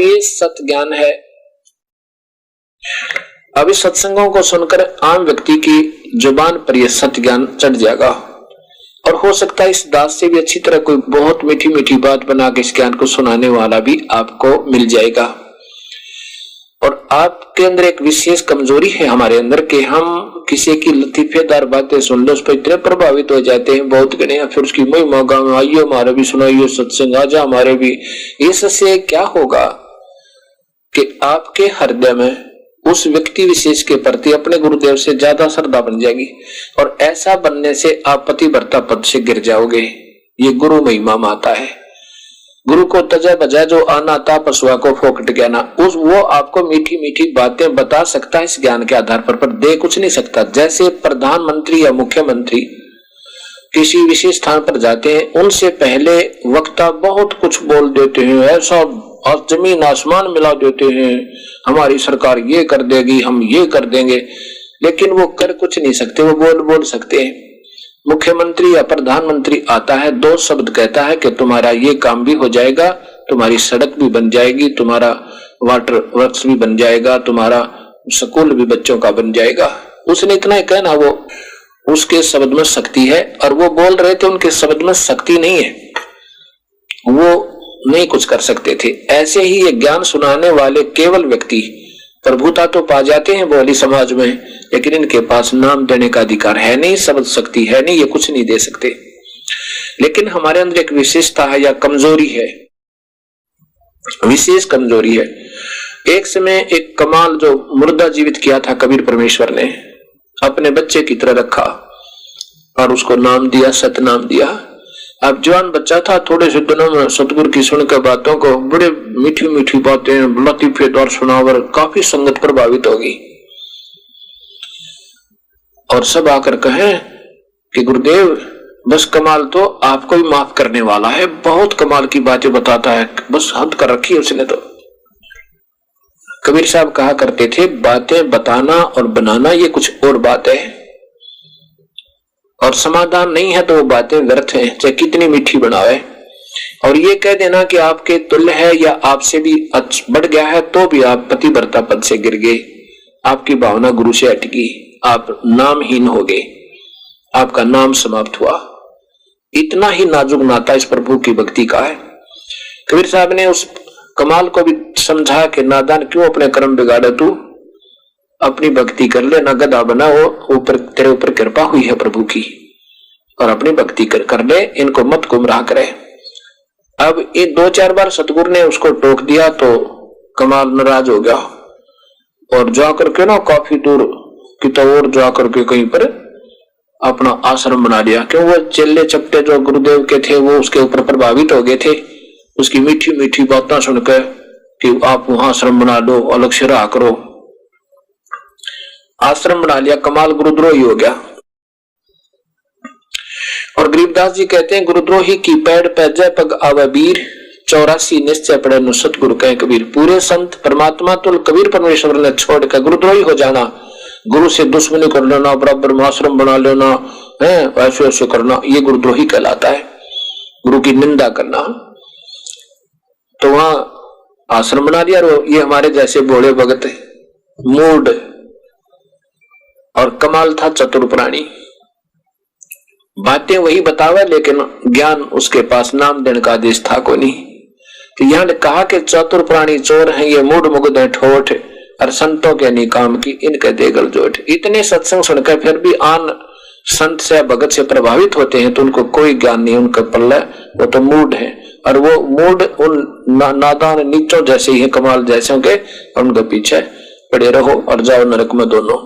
ये सत्य ज्ञान है। अभी सत्संगों को सुनकर आम व्यक्ति की जुबान पर यह सत्य ज्ञान चढ़ जाएगा और हो सकता है इस दास से भी अच्छी तरह कोई बहुत मीठी मीठी बात बना के इस ज्ञान को सुनाने वाला भी आपको मिल जाएगा। और आपके अंदर एक विशेष कमजोरी है हमारे अंदर कि हम किसी की लतीफेदार बातें सुन लो उस पर इतने प्रभावित हो जाते हैं बहुत गणे, फिर उसकी महिमा गाओ, आइयो हमारे भी सुनाइयो सत्संग, आजा हमारे भी। इससे क्या होगा कि आपके हृदय में उस व्यक्ति विशेष के प्रति अपने गुरुदेव से ज्यादा श्रद्धा बन जाएगी और ऐसा बनने से आप पतिव्रता पद से गिर जाओगे। ये गुरु महिमा माता है। गुरु को तजा बजा जो आना था पशुआ को फोकट गया ना, उस वो आपको मीठी मीठी बातें बता सकता है इस ज्ञान के आधार पर दे कुछ नहीं सकता। जैसे प्रधानमंत्री या मुख्यमंत्री किसी विशेष स्थान पर जाते हैं, उनसे पहले वक्ता बहुत कुछ बोल देते हैं, ऐसा और जमीन आसमान मिला देते हैं, हमारी सरकार ये कर देगी, हम ये कर देंगे, लेकिन वो कर कुछ नहीं सकते, वो बोल सकते हैं। मुख्यमंत्री या प्रधानमंत्री आता है, दो शब्द कहता है कि तुम्हारा ये काम भी हो जाएगा, तुम्हारी सड़क भी बन जाएगी, तुम्हारा वाटर वर्क्स भी बन जाएगा, तुम्हारा स्कूल भी बच्चों का बन जाएगा। उसने इतना ही कहना, वो उसके शब्द में शक्ति है और वो बोल रहे थे उनके शब्द में शक्ति नहीं है, वो नहीं कुछ कर सकते थे। ऐसे ही ये ज्ञान सुनाने वाले केवल व्यक्ति प्रभुता तो पा जाते हैं बोली समाज में, लेकिन इनके पास नाम देने का अधिकार है नहीं, शब्द शक्ति है नहीं, ये कुछ नहीं दे सकते। लेकिन हमारे अंदर एक विशेषता है या कमजोरी है, विशेष कमजोरी है। एक समय एक कमाल जो मुर्दा जीवित किया था कबीर परमेश्वर ने, अपने बच्चे की तरह रखा और उसको नाम दिया, सतनाम दिया। अब जवान बच्चा था, थोड़े से दिनों में सतगुरु की सुनकर बातों को, बड़े मीठी मीठी बातें लतीफेदार सुनावर, काफी संगत प्रभावित होगी और सब आकर कहें कि गुरुदेव बस कमाल तो आपको भी माफ करने वाला है, बहुत कमाल की बातें बताता है, बस हद कर रखी है उसने तो। कबीर साहब कहा करते थे, बातें बताना और बनाना ये कुछ और बात है और समाधान नहीं है तो वो बातें व्यर्थ हैं, चाहे कितनी मीठी बनावे। और ये कह देना कि आपके तुल्य है या आपसे भी बढ़ गया है तो भी आप पतिव्रता पद से गिर गए, आपकी भावना गुरु से अटकी, आप नामहीन हो गए, आपका नाम समाप्त हुआ। इतना ही नाजुक नाता इस प्रभु की भक्ति का है। कबीर साहब ने उस कमाल को भी समझा कि नादान क्यों अपने कर्म बिगाड़े, तू अपनी भक्ति कर ले, ना गधा बना, वो ऊपर तेरे ऊपर कृपा हुई है प्रभु की, और अपनी भक्ति कर ले, इनको मत गुमराह करे। अब ये 2-4 बार सतगुरु ने उसको टोक दिया तो कमाल नाराज हो गया और जाकर के ना काफी दूर की तो और जाकर के कहीं पर अपना आश्रम बना लिया। क्यों, वो चेले चपटे जो गुरुदेव के थे वो उसके ऊपर प्रभावित हो गए थे, उसकी मीठी मीठी बातें सुनकर कि आप वहां आश्रम बना लो, अलग से रहा करो। आश्रम बना लिया, कमाल गुरुद्रोही हो गया। और गरीबदास जी कहते हैं, गुरुद्रोही की पैड़ पे जय पग आवे वीर, 84 निश्चय पड़े नु सतगुरु कहे कबीर। पूरे संत परमात्मा तुल कबीर परमेश्वर ने छोड़कर गुरुद्रोही हो जाना, गुरु से दुश्मनी कर लेना, बराबर में आश्रम बना लेना है, ऐसे ऐसे करना, ये गुरुद्रोही कहलाता है, गुरु की निंदा करना। तो वहां आश्रम बना लिया। ये हमारे जैसे भोले भगत मूड और कमाल था चतुर प्राणी, बातें वही बतावे लेकिन ज्ञान उसके पास नाम देने का आदेश था को नहीं। तो यहां कहा कि चतुर प्राणी चोर हैं, ये मूड मुग्ध है ठोठ, और संतों के नहीं काम की इनके देगल जोट। इतने सत्संग सुनकर फिर भी आन संत से भगत से प्रभावित होते हैं तो उनको कोई ज्ञान नहीं, उनका पल्ला वो तो मूड है, और वो मूड उन नादान नीचों जैसे ही है, कमाल जैसे के, और उनके पीछे पड़े रहो और जाओ नरक में दोनों।